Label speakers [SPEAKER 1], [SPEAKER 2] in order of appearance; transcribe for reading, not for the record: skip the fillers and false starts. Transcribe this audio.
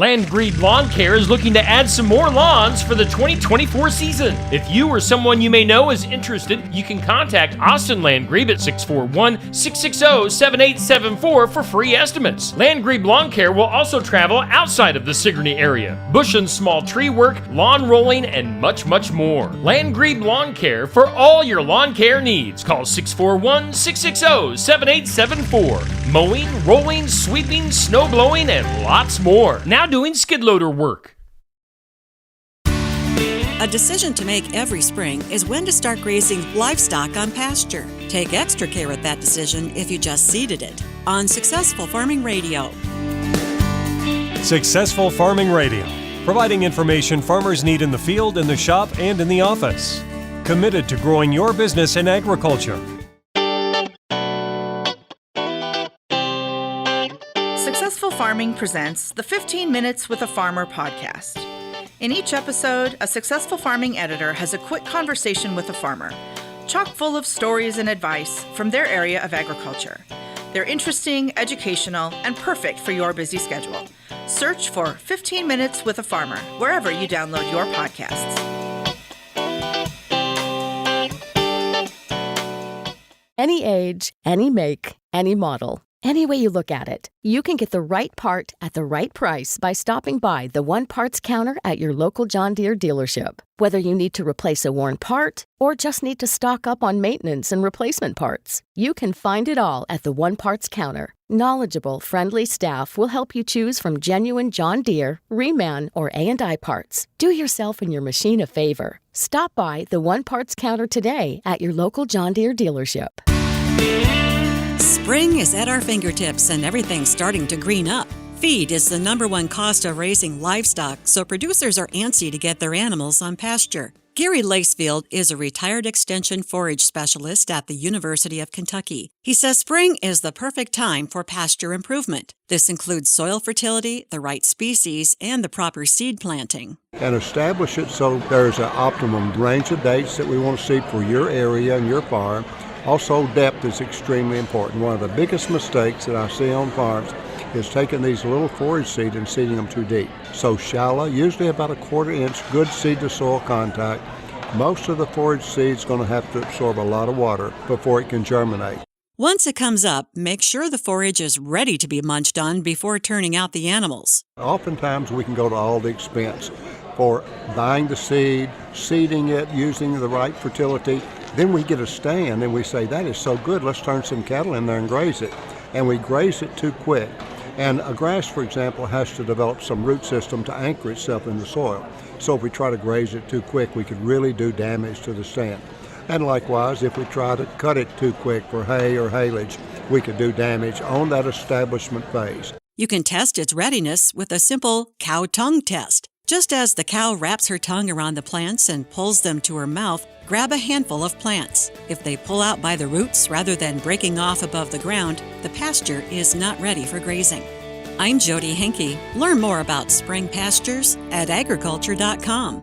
[SPEAKER 1] Landgrebe Lawn Care is looking to add some more lawns for the 2024 season. If you or someone you may know is interested, you can contact Austin Landgrebe at 641-660-7874 for free estimates. Landgrebe Lawn Care will also travel outside of the Sigourney area. Bush and small tree work, lawn rolling, and much, much more. Landgrebe Lawn Care for all your lawn care needs. Call 641-660-7874. Mowing, rolling, sweeping, snow blowing, and lots more. Now doing skid loader work.
[SPEAKER 2] A decision to make every spring is when to start grazing livestock on pasture. Take extra care at that decision if you just seeded it. On Successful Farming Radio.
[SPEAKER 3] Successful Farming Radio, providing information farmers need in the field, in the shop, and in the office. Committed to growing your business in agriculture.
[SPEAKER 4] Successful Farming presents the 15 Minutes with a Farmer podcast. In each episode, a successful farming editor has a quick conversation with a farmer, chock full of stories and advice from their area of agriculture. They're interesting, educational, and perfect for your busy schedule. Search for 15 Minutes with a Farmer wherever you download your podcasts.
[SPEAKER 5] Any age, any make, any model. Any way you look at it, you can get the right part at the right price by stopping by the One Parts counter at your local John Deere dealership. Whether you need to replace a worn part or just need to stock up on maintenance and replacement parts, you can find it all at the One Parts counter. Knowledgeable, friendly staff will help you choose from genuine John Deere, Reman, or A&I parts. Do yourself and your machine a favor. Stop by the One Parts counter today at your local John Deere dealership.
[SPEAKER 2] Spring is at our fingertips and everything's starting to green up. Feed is the number one cost of raising livestock, so producers are antsy to get their animals on pasture. Gary Lacefield is a retired extension forage specialist at the University of Kentucky. He says spring is the perfect time for pasture improvement. This includes soil fertility, the right species, and the proper seed planting.
[SPEAKER 6] And establish it so there's an optimum range of dates that we want to seed for your area and your farm. Also, depth is extremely important. One of the biggest mistakes that I see on farms is taking these little forage seed and seeding them too deep. So shallow, usually about a 1/4 inch, good seed to soil contact. Most of the forage seed is going to have to absorb a lot of water before it can germinate.
[SPEAKER 2] Once it comes up, make sure the forage is ready to be munched on before turning out the animals.
[SPEAKER 6] Oftentimes we can go to all the expense for buying the seed, seeding it, using the right fertility. Then we get a stand and we say, that is so good, let's turn some cattle in there and graze it. And we graze it too quick. And a grass, for example, has to develop some root system to anchor itself in the soil. So if we try to graze it too quick, we could really do damage to the stand. And likewise, if we try to cut it too quick for hay or haylage, we could do damage on that establishment phase.
[SPEAKER 2] You can test its readiness with a simple cow tongue test. Just as the cow wraps her tongue around the plants and pulls them to her mouth, grab a handful of plants. If they pull out by the roots rather than breaking off above the ground, the pasture is not ready for grazing. I'm Jody Henke. Learn more about spring pastures at agriculture.com.